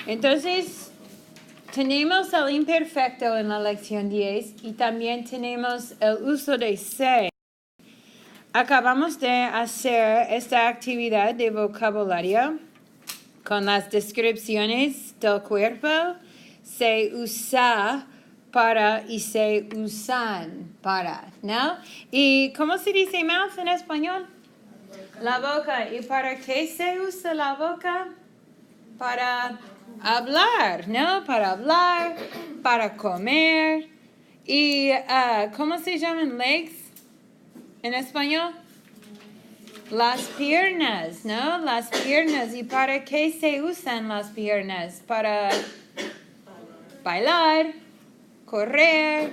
Entonces, tenemos el imperfecto en la lección 10 y también tenemos el uso de se. Acabamos de hacer esta actividad de vocabulario con las descripciones del cuerpo. Se usa para y se usan para, ¿no? ¿Y cómo se dice mouth en español? La boca. ¿Y para qué se usa la boca? Para hablar, ¿no? Para hablar, para comer. ¿Y cómo se llaman legs en español? Las piernas, ¿no? Las piernas. ¿Y para qué se usan las piernas? Para bailar, correr,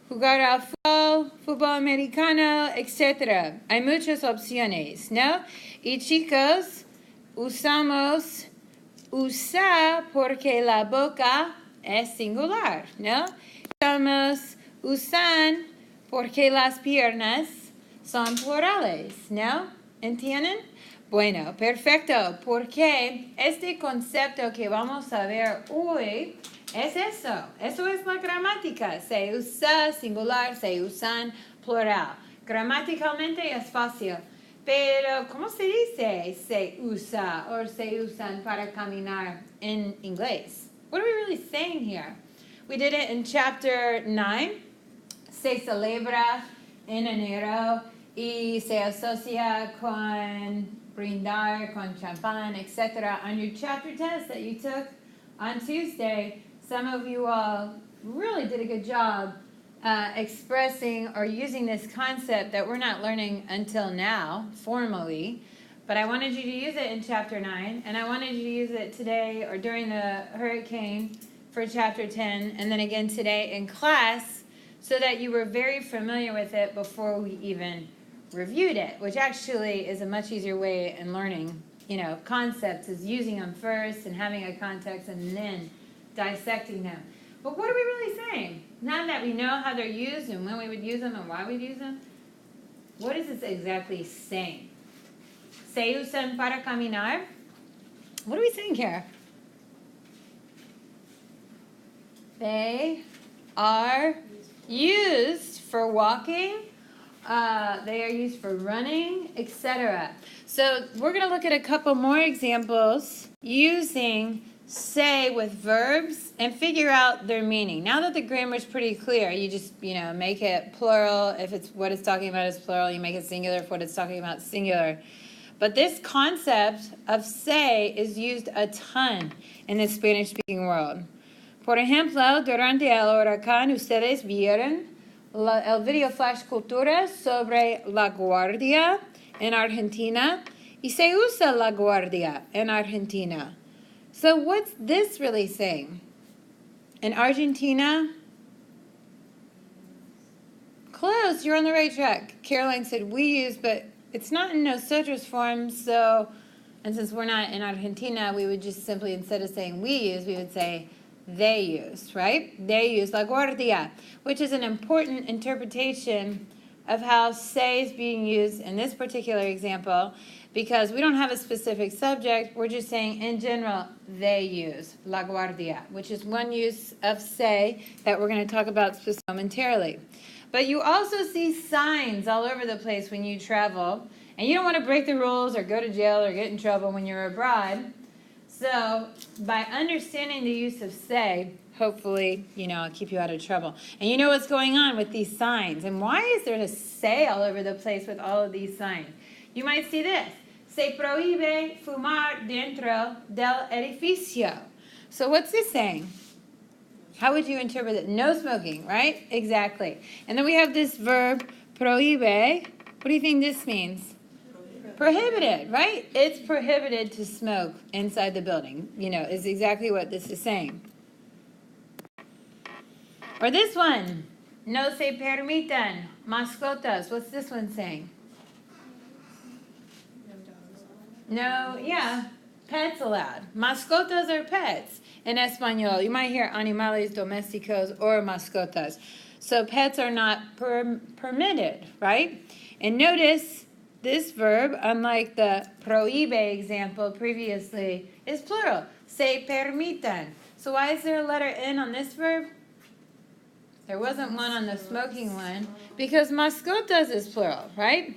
jugar al fútbol americano, etc. Hay muchas opciones, ¿no? Y chicos, usamos usa porque la boca es singular, ¿no? Usamos usan porque las piernas son plurales, ¿no? ¿Entienden? Bueno, perfecto, porque este concepto que vamos a ver hoy es eso. Eso es la gramática. Se usa singular, se usan plural. Gramaticalmente es fácil. Pero, ¿cómo se dice se usa o se usan para caminar en inglés? What are we really saying here? We did it in chapter 9. Se celebra en enero y se asocia con brindar, con champán, etc. On your chapter test that you took on Tuesday, some of you all really did a good job expressing or using this concept that we're not learning until now, formally, but I wanted you to use it in chapter 9, and I wanted you to use it today or during the hurricane for chapter 10, and then again today in class, so that you were very familiar with it before we even reviewed it, which actually is a much easier way in learning, concepts, is using them first and having a context and then dissecting them. But what are we really saying? Now that we know how they're used and when we would use them and why we'd use them, what is this exactly saying? Se usan para caminar. What are we saying here? They are used for walking. They are used for running, etc. So we're going to look at a couple more examples using say with verbs and figure out their meaning. Now that the grammar is pretty clear, you just, make it plural. If it's what it's talking about is plural, you make it singular if what it's talking about singular. But this concept of say is used a ton in the Spanish-speaking world. Por ejemplo, durante el huracán, ustedes vieron el video Flash Cultura sobre la guardia en Argentina, y se usa la guardia en Argentina. So what's this really saying? In Argentina, close, you're on the right track. Caroline said we use, but it's not in nosotros form, and since we're not in Argentina, we would just simply, instead of saying we use, we would say they use, right? They use la guardia, which is an important interpretation of how say is being used in this particular example, because we don't have a specific subject. We're just saying in general they use la guardia, which is one use of say that we're going to talk about momentarily. But you also see signs all over the place when you travel, and you don't want to break the rules or go to jail or get in trouble when you're abroad. So by understanding the use of say, hopefully, I'll keep you out of trouble. And you know what's going on with these signs. And why is there a say all over the place with all of these signs? You might see this. Se prohíbe fumar dentro del edificio. So what's this saying? How would you interpret it? No smoking, right? Exactly. And then we have this verb, prohíbe. What do you think this means? Prohibited, right? It's prohibited to smoke inside the building, is exactly what this is saying. Or this one, no se permitan mascotas. What's this one saying? No, yeah, pets allowed. Mascotas are pets in Espanol. You might hear animales domésticos or mascotas. So pets are not permitted, right? And notice this verb, unlike the prohíbe example previously, is plural. Se permitan. So why is there a letter N on this verb? There wasn't one on the smoking one. Because mascotas is plural, right?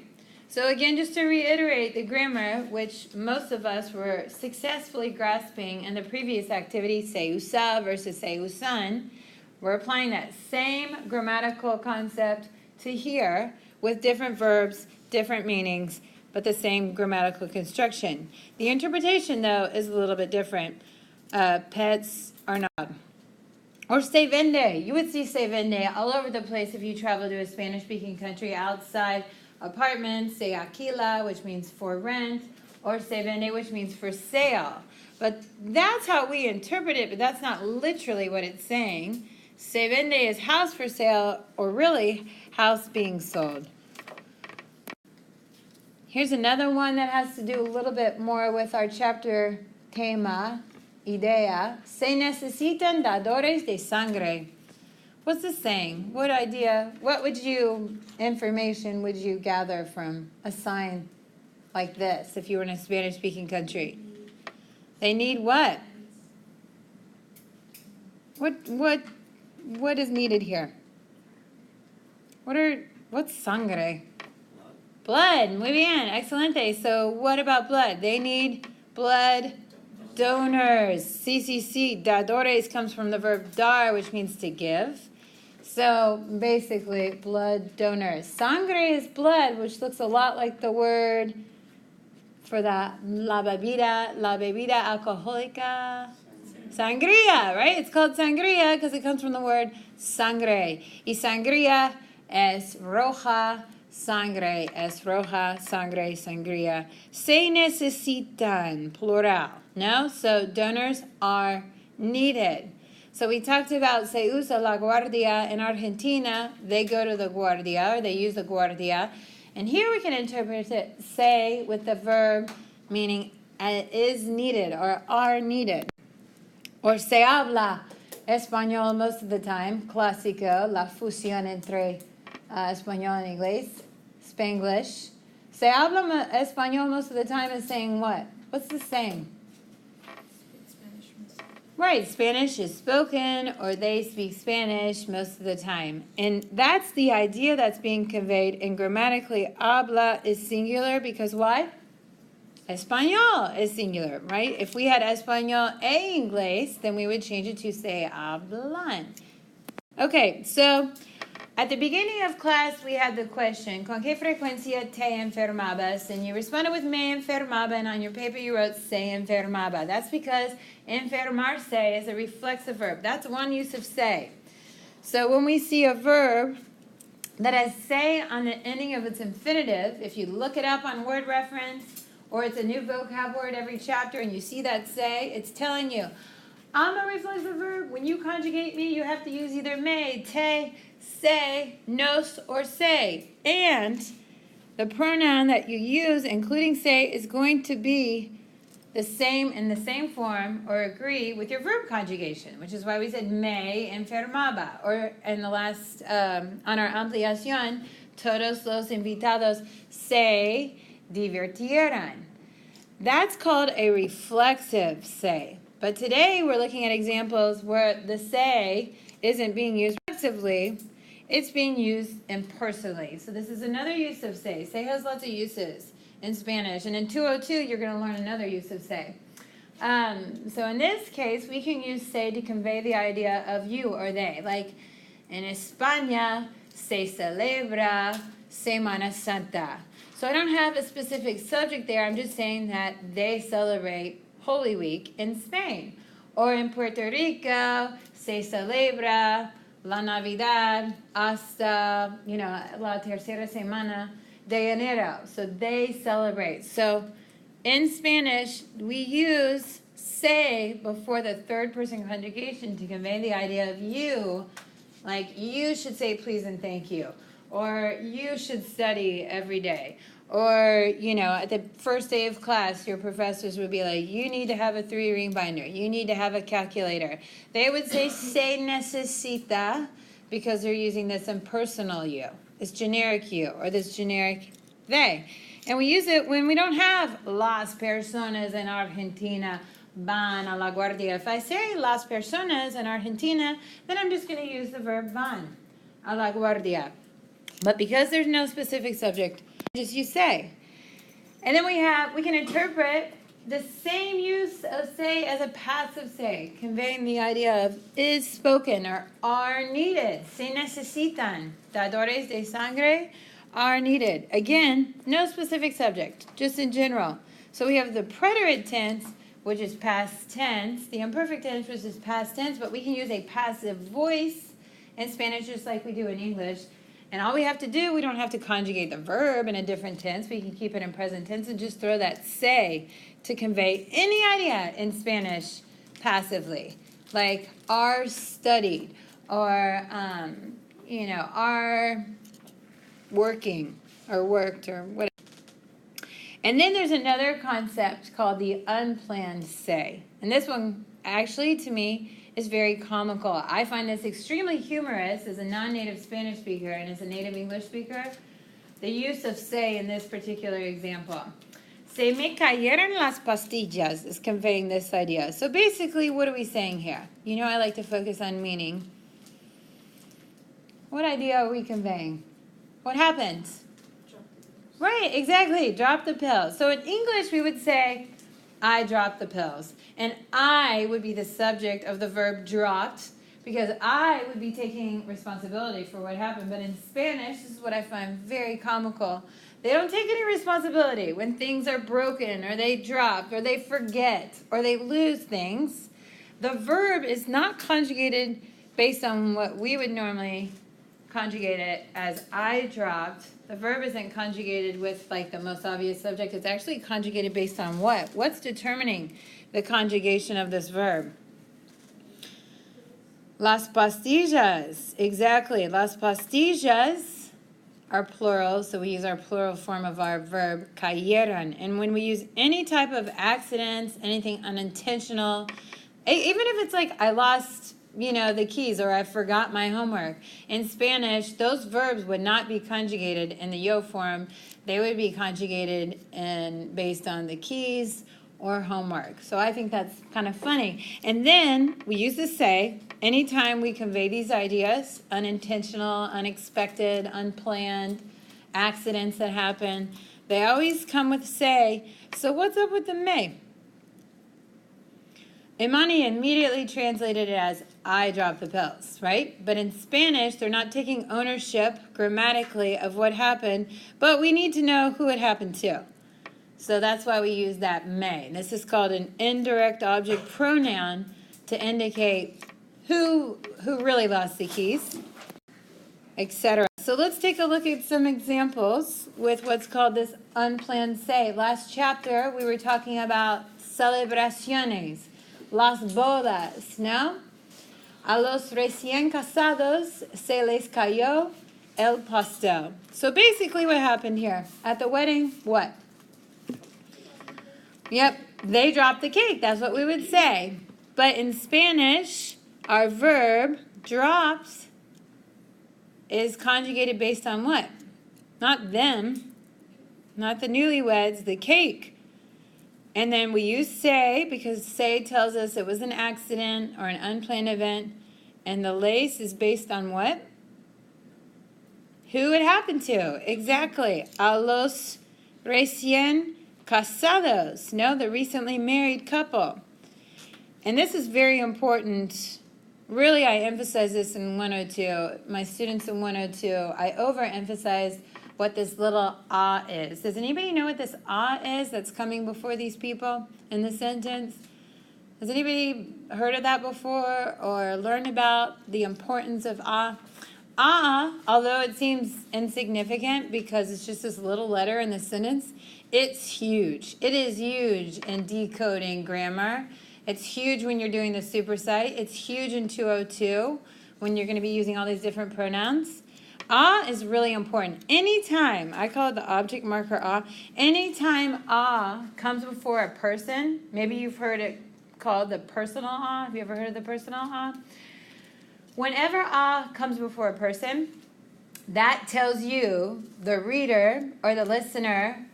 So again, just to reiterate the grammar, which most of us were successfully grasping in the previous activity, se usa versus se usan, we're applying that same grammatical concept to here with different verbs, different meanings, but the same grammatical construction. The interpretation, though, is a little bit different. Pets are not. Or se vende. You would see se vende all over the place if you travel to a Spanish-speaking country. Outside apartments, se alquila, which means for rent, or se vende, which means for sale. But that's how we interpret it, but that's not literally what it's saying. Se vende is house for sale, or really house being sold. Here's another one that has to do a little bit more with our chapter tema, idea. Se necesitan dadores de sangre. What's this saying? What idea, information would you gather from a sign like this if you were in a Spanish-speaking country? They need what? What is needed here? What's sangre? Blood. Muy bien. Excelente. So what about blood? They need blood donors. Sí. Dadores comes from the verb dar, which means to give. So basically, blood donors. Sangre is blood, which looks a lot like the word for the la bebida alcohólica. Sangría, right? It's called sangría because it comes from the word sangre. Y sangría es roja. Sangre es roja, sangre, sangría. Se necesitan, plural. No? So donors are needed. So we talked about se usa la guardia in Argentina. They go to the guardia, or they use the guardia. And here we can interpret it, se, with the verb meaning is needed or are needed. Or se habla español most of the time. Clásico, la fusión entre español and inglés. Spanglish. Se habla español most of the time is saying what? What's the same? Right, Spanish is spoken or they speak Spanish most of the time. And that's the idea that's being conveyed. And grammatically, habla is singular because why? Español is singular, right? If we had español e inglés, then we would change it to se hablan. Okay, so at the beginning of class, we had the question, ¿con qué frecuencia te enfermabas? And you responded with me enfermaba, and on your paper you wrote se enfermaba. That's because enfermarse is a reflexive verb. That's one use of se. So when we see a verb that has se on the ending of its infinitive, if you look it up on word reference, or it's a new vocab word every chapter, and you see that se, it's telling you, I'm a reflexive verb. When you conjugate me, you have to use either me, te, se, nos, or se. And the pronoun that you use, including se, is going to be the same in the same form or agree with your verb conjugation, which is why we said me enfermaba. Or in the last, on our ampliación, todos los invitados se divertieran. That's called a reflexive se. But today we're looking at examples where the se isn't being used reflexively, it's being used impersonally. So this is another use of se. Se has lots of uses in Spanish. And in 202, you're going to learn another use of se. So in this case, we can use se to convey the idea of you or they. Like in España, se celebra Semana Santa. So I don't have a specific subject there. I'm just saying that they celebrate Holy Week in Spain. Or in Puerto Rico, se celebra la Navidad hasta, la tercera semana de enero. So they celebrate. So in Spanish, we use se before the third person conjugation to convey the idea of you. Like you should say please and thank you. Or you should study every day. Or, at the first day of class, your professors would be like, you need to have a 3-ring binder. You need to have a calculator. They would say, se necesita, because they're using this impersonal you, this generic you, or this generic they. And we use it when we don't have las personas en Argentina van a la guardia. If I say las personas in Argentina, then I'm just going to use the verb van a la guardia. But because there's no specific subject, just use say. And then we can interpret the same use of say as a passive say, conveying the idea of is spoken or are needed. Se necesitan. Dadores de sangre are needed. Again, no specific subject, just in general. So we have the preterite tense, which is past tense, the imperfect tense, which is past tense, but we can use a passive voice in Spanish just like we do in English. And all we have to do, we don't have to conjugate the verb in a different tense. We can keep it in present tense and just throw that say to convey any idea in Spanish passively, like are studied or, are working or worked or whatever. And then there's another concept called the unplanned say. And this one, actually, to me, is very comical. I find this extremely humorous as a non-native Spanish speaker and as a native English speaker. The use of say in this particular example. Se me cayeron las pastillas is conveying this idea. So basically, what are we saying here? You know I like to focus on meaning. What idea are we conveying? What happened? Right, exactly. Drop the pills. So in English, we would say, I dropped the pills. And I would be the subject of the verb dropped because I would be taking responsibility for what happened. But in Spanish, this is what I find very comical. They don't take any responsibility when things are broken or they drop or they forget or they lose things. The verb is not conjugated based on what we would normally conjugate it as I dropped. The verb isn't conjugated with like the most obvious subject. It's actually conjugated based on what? What's determining the conjugation of this verb? Las pastillas. Exactly. Las pastillas are plural, so we use our plural form of our verb, cayeron. And when we use any type of accidents, anything unintentional, even if it's like I lost the keys or I forgot my homework. In Spanish, those verbs would not be conjugated in the yo form. They would be conjugated based on the keys or homework. So I think that's kind of funny. And then we use the say anytime we convey these ideas, unintentional, unexpected, unplanned, accidents that happen. They always come with say. So what's up with the may? Imani immediately translated it as I dropped the pills, right? But in Spanish, they're not taking ownership grammatically of what happened, but we need to know who it happened to. So that's why we use that may. This is called an indirect object pronoun to indicate who really lost the keys, etc. So let's take a look at some examples with what's called this unplanned say. Last chapter, we were talking about celebraciones. Las bodas, ¿no? A los recién casados se les cayó el pastel. So basically what happened here? At the wedding, what? Yep, they dropped the cake. That's what we would say. But in Spanish, our verb, drops, is conjugated based on what? Not them, not the newlyweds, the cake. And then we use say because say tells us it was an accident or an unplanned event. And the lace is based on what? Who it happened to. Exactly. A los recién casados. No, the recently married couple. And this is very important. Really, I emphasize this in 102. My students in 102, I overemphasize what this little is. Does anybody know what this is that's coming before these people in the sentence? Has anybody heard of that before or learned about the importance of although it seems insignificant because it's just this little letter in the sentence, it's huge. It is huge in decoding grammar. It's huge when you're doing the supersite. It's huge in 202 when you're going to be using all these different pronouns. Is really important. Anytime, I call it the object marker anytime comes before a person, maybe you've heard it called the personal Have you ever heard of the personal Whenever comes before a person, that tells you, the reader or the listener,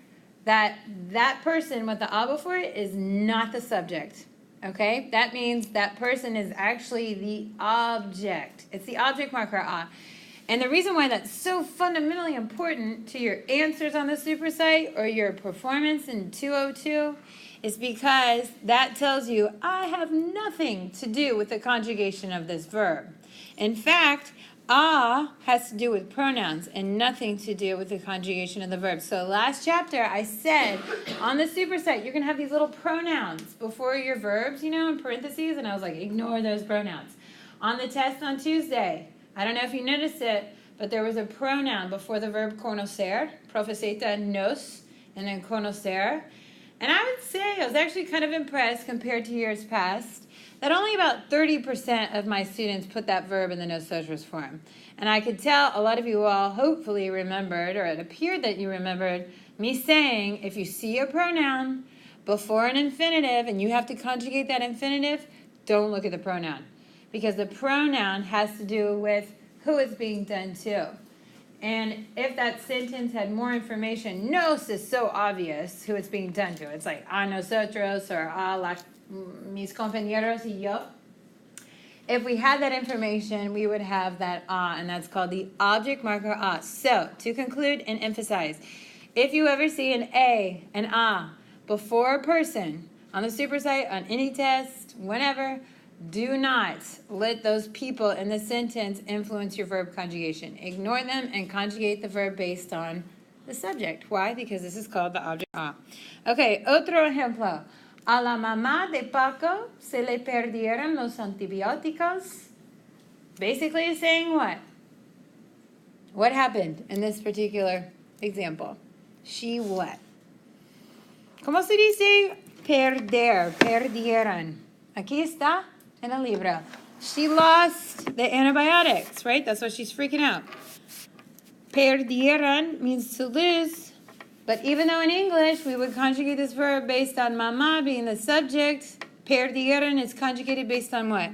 that person with the a before it is not the subject. Okay? That means that person is actually the object. It's the object marker a. And the reason why that's so fundamentally important to your answers on the supersite or your performance in 202 is because that tells you I have nothing to do with the conjugation of this verb. In fact, has to do with pronouns and nothing to do with the conjugation of the verb. So last chapter I said on the supersite you're going to have these little pronouns before your verbs, in parentheses, and I was like, ignore those pronouns. On the test on Tuesday, I don't know if you noticed it, but there was a pronoun before the verb conocer, profeseta nos, and then conocer. And I would say I was actually kind of impressed compared to years past that only about 30% of my students put that verb in the nosotros form. And I could tell a lot of you all hopefully remembered, or it appeared that you remembered, me saying if you see a pronoun before an infinitive and you have to conjugate that infinitive, don't look at the pronoun. Because the pronoun has to do with who it's being done to. And if that sentence had more information, nos is so obvious who it's being done to. It's like a nosotros or a mis compañeros y yo. If we had that information, we would have that and that's called the object marker a. So, to conclude and emphasize, if you ever see an a, an a, before a person, on the supersite, on any test, whenever, do not let those people in the sentence influence your verb conjugation. Ignore them and conjugate the verb based on the subject. Why? Because this is called the object a. Okay, otro ejemplo. A la mamá de Paco se le perdieron los antibióticos. Basically it's saying what? What happened in this particular example? She what? ¿Cómo se dice perder? Perdieron. Aquí está en el libro. She lost the antibiotics, right? That's why she's freaking out. Perdieron means to lose. But even though in English we would conjugate this verb based on mamá being the subject, perdieron is conjugated based on what?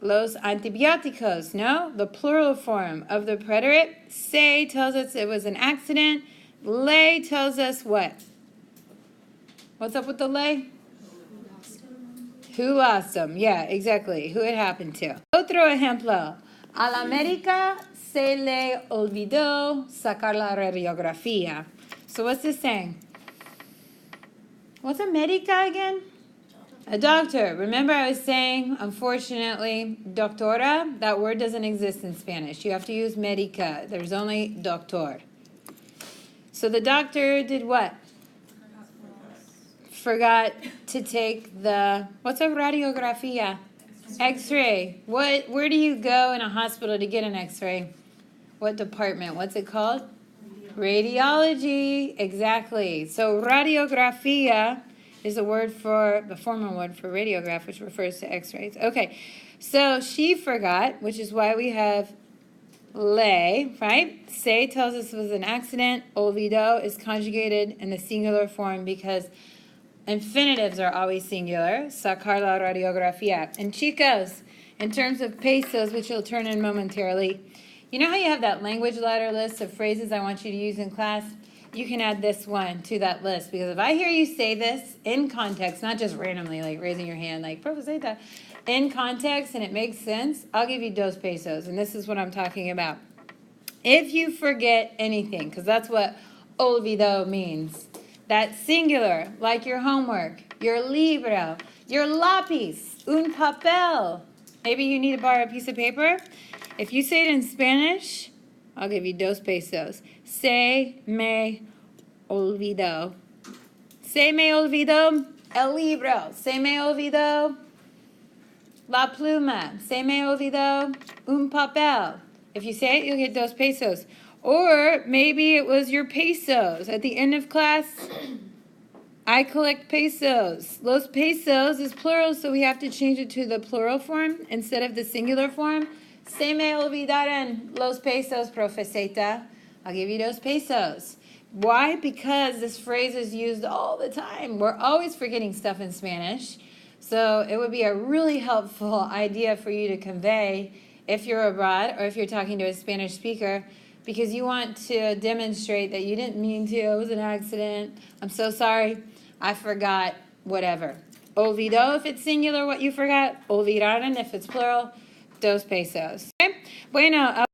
Los antibióticos, no? The plural form of the preterite. Se tells us it was an accident. Le tells us what? What's up with the le? Who lost them? Yeah, exactly. Who it happened to. Otro ejemplo. A la médica se le olvidó sacar la radiografía. So what's this saying? What's a médica again? A doctor. Remember I was saying, unfortunately, doctora, that word doesn't exist in Spanish. You have to use médica. There's only doctor. So the doctor did what? Forgot to take the, what's a radiografía? X-ray. Where do you go in a hospital to get an X-ray? What department? What's it called? Radiology. Exactly. So radiografía is the formal word for radiograph, which refers to X-rays. Okay. So she forgot, which is why we have le, right? Se tells us it was an accident. Olvidó is conjugated in the singular form because infinitives are always singular. Sacar la radiografía. And chicos, in terms of pesos, which you'll turn in momentarily, you know how you have that language ladder list of phrases I want you to use in class? You can add this one to that list. Because if I hear you say this in context, not just randomly, like raising your hand, like, profeseta, in context and it makes sense, I'll give you 2 pesos. And this is what I'm talking about. If you forget anything, because that's what olvidó means, that singular, like your homework, your libro, your lápiz, un papel. Maybe you need to borrow a piece of paper. If you say it in Spanish, I'll give you 2 pesos. Se me olvidó. Se me olvidó el libro. Se me olvidó la pluma. Se me olvidó un papel. If you say it, you'll get 2 pesos. Or maybe it was your pesos. At the end of class, I collect pesos. Los pesos is plural, so we have to change it to the plural form instead of the singular form. Se me olvidaron los pesos, profeseta. I'll give you 2 pesos. Why? Because this phrase is used all the time. We're always forgetting stuff in Spanish. So it would be a really helpful idea for you to convey if you're abroad or if you're talking to a Spanish speaker. because you want to demonstrate that you didn't mean to. It was an accident. I'm so sorry. I forgot. Whatever. Olvidó if it's singular what you forgot. Olvidaron if it's plural. 2 pesos. Okay? Bueno.